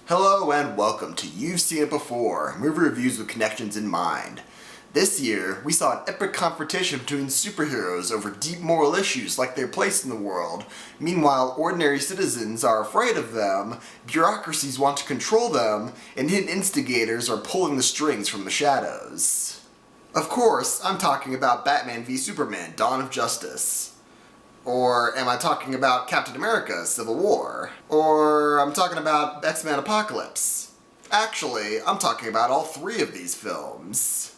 Hello and welcome to You've Seen It Before, movie reviews with connections in mind. This year, we saw an epic confrontation between superheroes over deep moral issues like their place in the world. Meanwhile, ordinary citizens are afraid of them, bureaucracies want to control them, and hidden instigators are pulling the strings from the shadows. Of course, I'm talking about Batman v Superman: Dawn of Justice. Or am I talking about Captain America: Civil War? Or I'm talking about X-Men Apocalypse? Actually, I'm talking about all three of these films.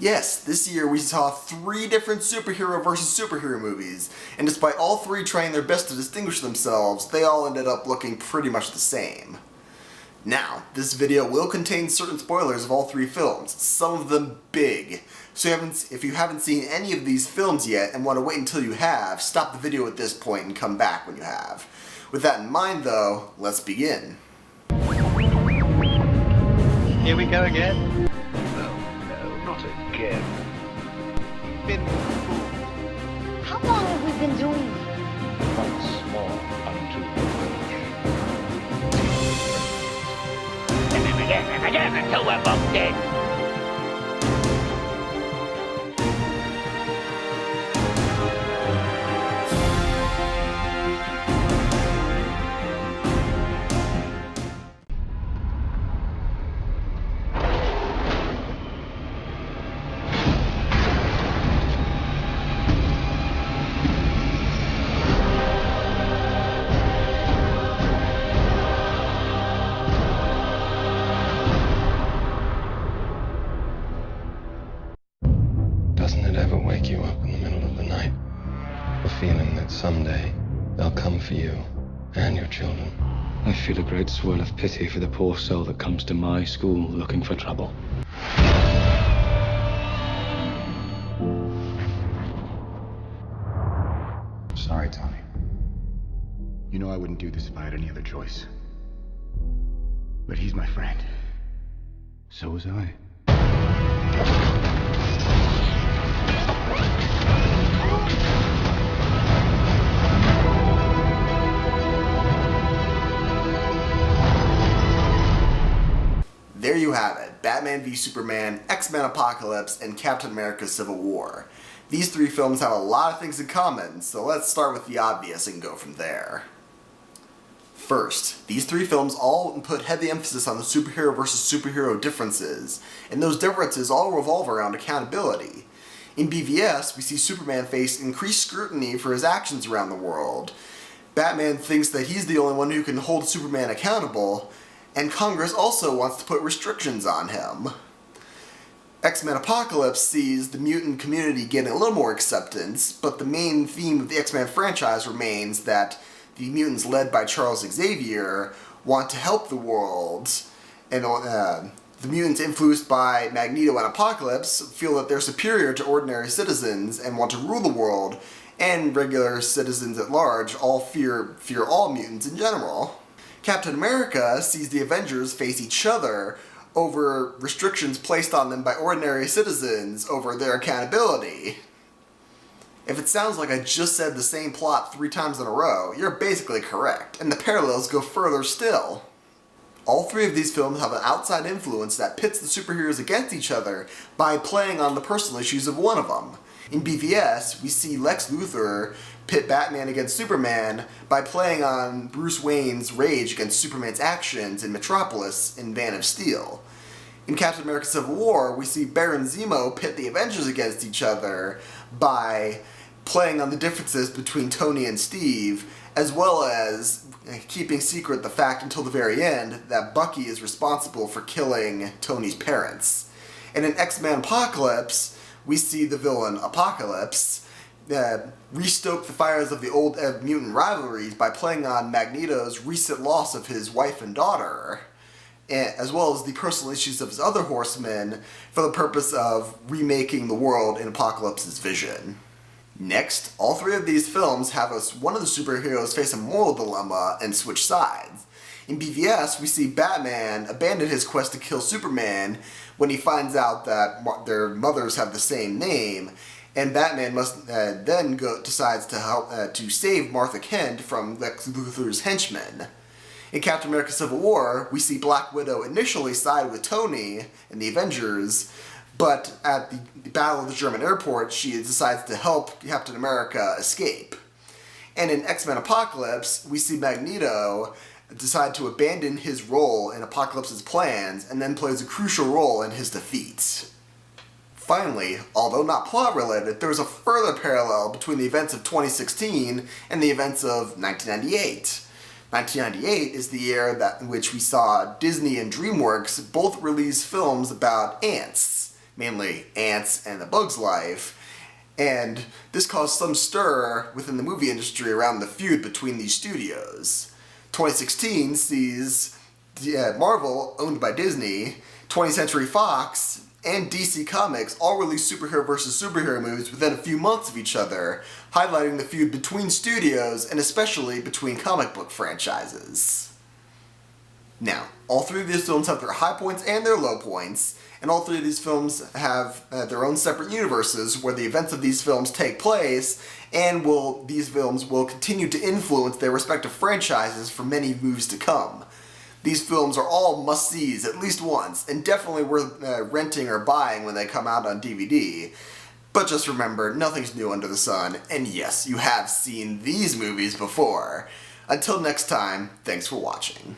Yes, this year we saw 3 different superhero versus superhero movies, and despite all 3 trying their best to distinguish themselves, they all ended up looking pretty much the same. Now, this video will contain certain spoilers of all 3 films, some of them big. So if you haven't seen any of these films yet and want to wait until you have, stop the video at this point and come back when you have. With that in mind though, let's begin. Here we go again? No, not again. You've been fooled. How long have we been doing this? Once more unto the And again until we're both dead. Doesn't it ever wake you up in the middle of the night? The feeling that someday they'll come for you and your children. I feel a great swirl of pity for the poor soul that comes to my school looking for trouble. Sorry, Tommy. You know I wouldn't do this if I had any other choice. But he's my friend. So was I. There you have it, Batman v Superman, X-Men Apocalypse, and Captain America: Civil War. These 3 films have a lot of things in common, so let's start with the obvious and go from there. First, these 3 films all put heavy emphasis on the superhero versus superhero differences, and those differences all revolve around accountability. In BvS, we see Superman face increased scrutiny for his actions around the world. Batman thinks that he's the only one who can hold Superman accountable, and Congress also wants to put restrictions on him. X-Men Apocalypse sees the mutant community getting a little more acceptance, but the main theme of the X-Men franchise remains that the mutants led by Charles Xavier want to help the world, and the mutants influenced by Magneto and Apocalypse feel that they're superior to ordinary citizens and want to rule the world, and regular citizens at large all fear all mutants in general. Captain America sees the Avengers face each other over restrictions placed on them by ordinary citizens over their accountability. If it sounds like I just said the same plot 3 times in a row, you're basically correct, and the parallels go further still. All 3 of these films have an outside influence that pits the superheroes against each other by playing on the personal issues of one of them. In BvS, we see Lex Luthor pit Batman against Superman by playing on Bruce Wayne's rage against Superman's actions in Metropolis in Man of Steel. In Captain America: Civil War, we see Baron Zemo pit the Avengers against each other by playing on the differences between Tony and Steve, as well as keeping secret the fact until the very end that Bucky is responsible for killing Tony's parents. And in X-Men Apocalypse, we see the villain Apocalypse restoke the fires of the old mutant rivalries by playing on Magneto's recent loss of his wife and daughter, as well as the personal issues of his other horsemen for the purpose of remaking the world in Apocalypse's vision. Next, all 3 of these films have one of the superheroes face a moral dilemma and switch sides. In BvS, we see Batman abandon his quest to kill Superman when he finds out that their mothers have the same name, and Batman must decides to help to save Martha Kent from Lex Luthor's henchmen. In Captain America Civil War, we see Black Widow initially side with Tony in the Avengers, but at the Battle of the German Airport, she decides to help Captain America escape. And in X-Men Apocalypse, we see Magneto decide to abandon his role in Apocalypse's plans and then plays a crucial role in his defeat. Finally, although not plot related, there is a further parallel between the events of 2016 and the events of 1998. 1998 is the year in which we saw Disney and DreamWorks both release films about ants, mainly ants and the bug's life, and this caused some stir within the movie industry around the feud between these studios. 2016 sees Marvel, owned by Disney, 20th Century Fox, and DC Comics all release superhero versus superhero movies within a few months of each other, highlighting the feud between studios and especially between comic book franchises. Now, all three of these films have their high points and their low points, and all three of these films have their own separate universes where the events of these films take place, and these films will continue to influence their respective franchises for many movies to come. These films are all must-sees at least once, and definitely worth renting or buying when they come out on DVD. But just remember, nothing's new under the sun, and yes, you have seen these movies before. Until next time, thanks for watching.